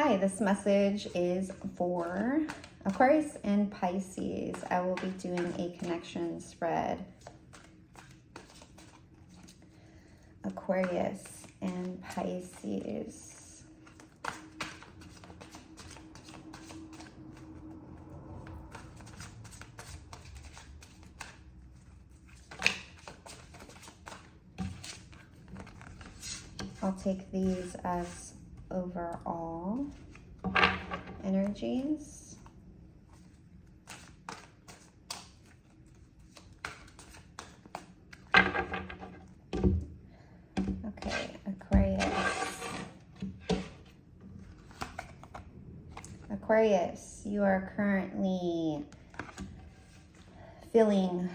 Hi, this message is for Aquarius and Pisces. I will be doing a connection spread. Aquarius and Pisces. I'll take these as overall energies. Okay, Aquarius. Aquarius, you are currently feeling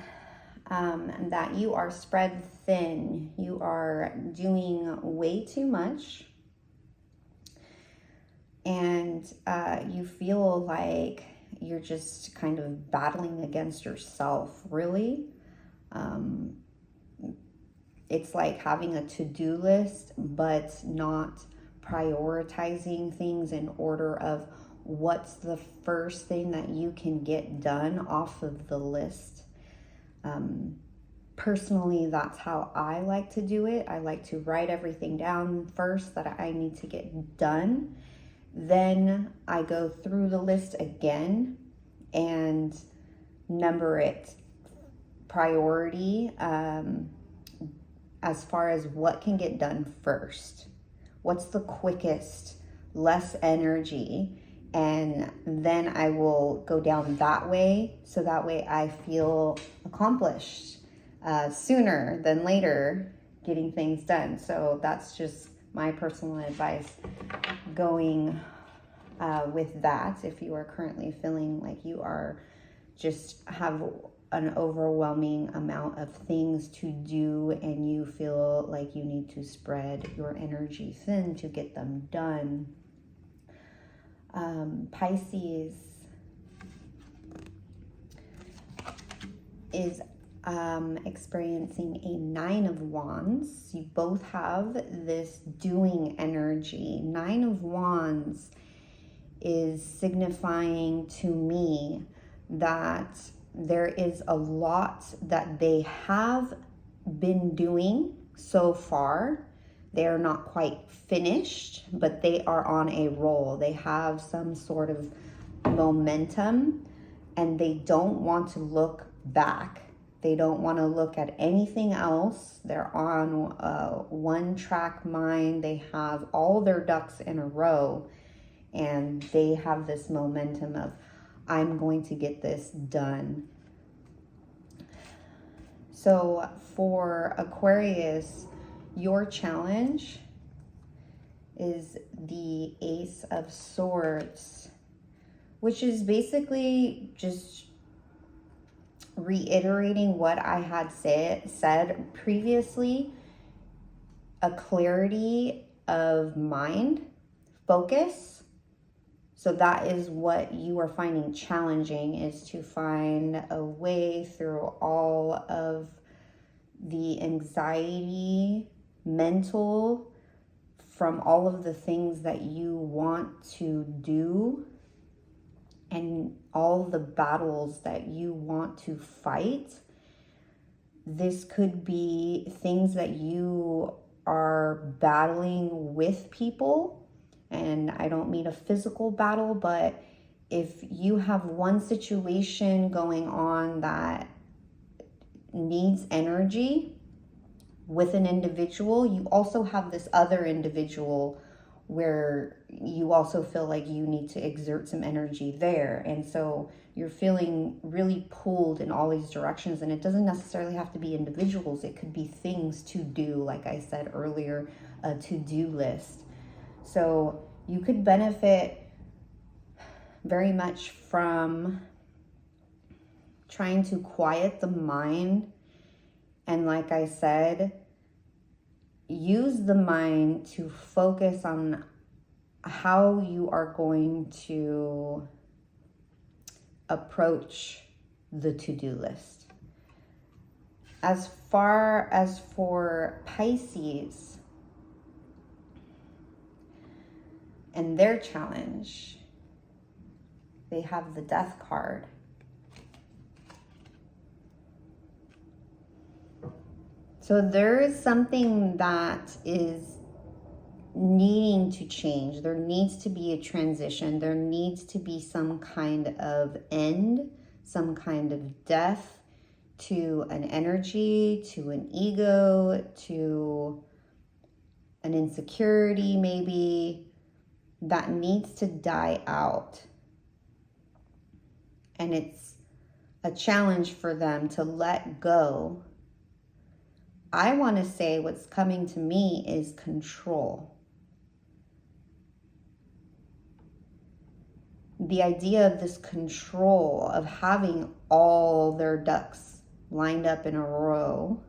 that you are spread thin. You are doing way too much. And you feel like you're just kind of battling against yourself, really. It's like having a to-do list, but not prioritizing things in order of what's the first thing that you can get done off of the list. Personally, that's how I like to do it. I like to write everything down first that I need to get done. Then I go through the list again and number it priority as far as what can get done first. What's the quickest, less energy? And then I will go down that way, so that way I feel accomplished sooner than later getting things done. So that's just my personal advice going with that. If you are currently feeling like you are just have an overwhelming amount of things to do and you feel like you need to spread your energy thin to get them done. Pisces is experiencing a 9 of Wands. You both have this doing energy. 9 of Wands is signifying to me that there is a lot that they have been doing so far. They are not quite finished, but they are on a roll. They have some sort of momentum and they don't want to look back. They don't want to look at anything else. They're on one track mind. They have all their ducks in a row and they have this momentum of, I'm going to get this done. So for Aquarius, your challenge is the Ace of Swords, which is basically just reiterating what I had said previously, a clarity of mind, focus. So that is what you are finding challenging, is to find a way through all of the anxiety, mental, from all of the things that you want to do and all the battles that you want to fight. This could be things that you are battling with people. And I don't mean a physical battle, but if you have one situation going on that needs energy with an individual, you also have this other individual where you also feel like you need to exert some energy there. And so you're feeling really pulled in all these directions. And it doesn't necessarily have to be individuals. It could be things to do, like I said earlier, a to-do list. So you could benefit very much from trying to quiet the mind. And like I said, use the mind to focus on how you are going to approach the to-do list. As far as for Pisces, and their challenge. They have the Death card. So there is something that is needing to change. There needs to be a transition. There needs to be some kind of end, some kind of death to an energy, to an ego, to an insecurity maybe, that needs to die out. And it's a challenge for them to let go. I want to say what's coming to me is control. The idea of this control, of having all their ducks lined up in a row,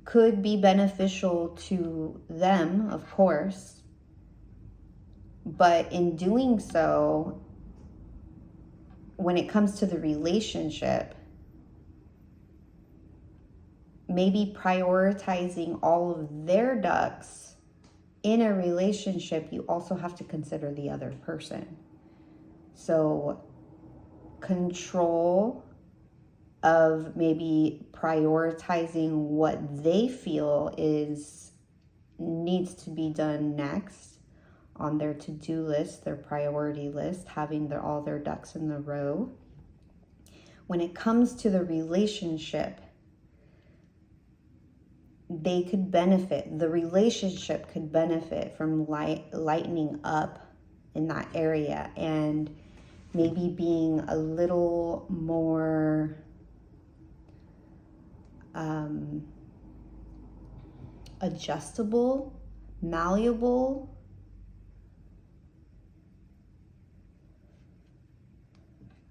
could be beneficial to them, of course. But in doing so, when it comes to the relationship, maybe prioritizing all of their ducks in a relationship, you also have to consider the other person. So control of maybe prioritizing what they feel needs to be done next on their to-do list, their priority list, having all their ducks in the row. When it comes to the relationship, they could benefit, the relationship could benefit from lightening up in that area and maybe being a little more adjustable, malleable.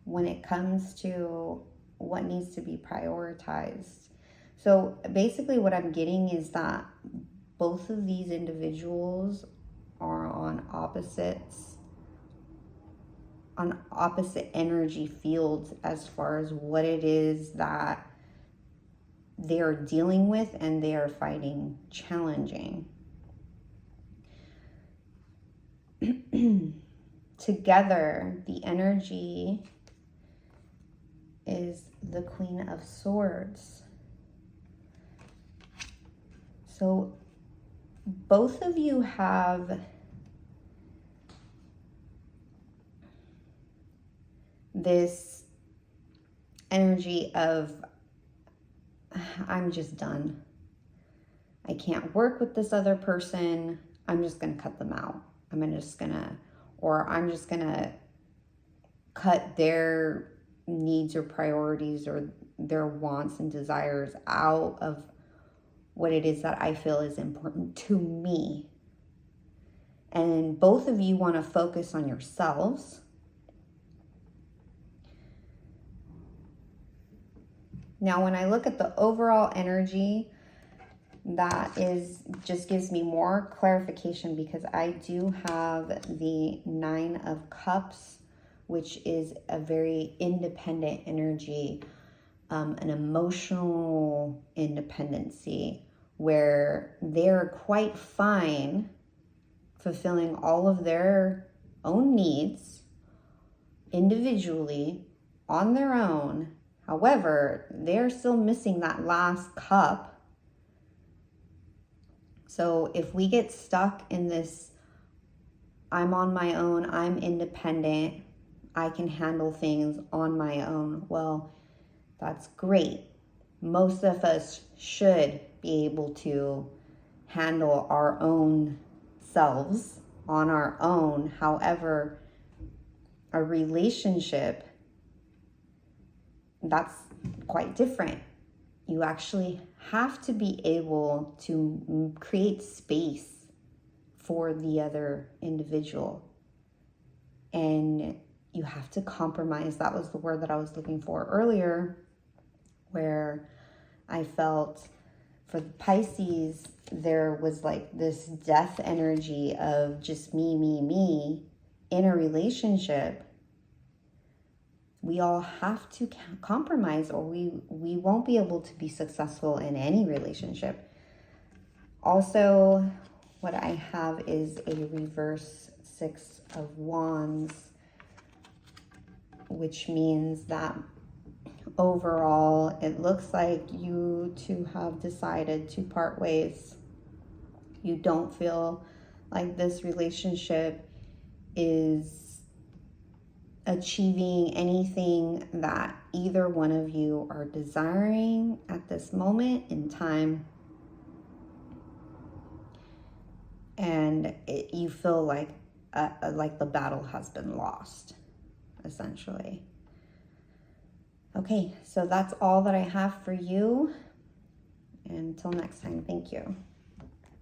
When it comes to what needs to be prioritized. So basically what I'm getting is that both of these individuals are on opposite energy fields as far as what it is that they are dealing with and they are finding challenging. Together, the energy is the Queen of Swords. So both of you have this energy of, I'm just done. I can't work with this other person. I'm just going to cut them out. I'm just going to cut their needs or priorities or their wants and desires out of what it is that I feel is important to me. And both of you want to focus on yourselves. Now, when I look at the overall energy, that just gives me more clarification because I do have the 9 of Cups, which is a very independent energy, an emotional independency where they're quite fine fulfilling all of their own needs individually on their own. However, they're still missing that last cup. So if we get stuck in this, I'm on my own, I'm independent, I can handle things on my own, well, that's great. Most of us should be able to handle our own selves on our own. However, a relationship, that's quite different. You actually have to be able to create space for the other individual. And you have to compromise. That was the word that I was looking for earlier, where I felt for the Pisces, there was like this death energy of just me in a relationship. We all have to compromise or we won't be able to be successful in any relationship. Also, what I have is a reverse Six of Wands, which means that overall, it looks like you two have decided to part ways. You don't feel like this relationship is achieving anything that either one of you are desiring at this moment in time. And you feel like the battle has been lost, essentially. Okay, so that's all that I have for you. Until next time, thank you.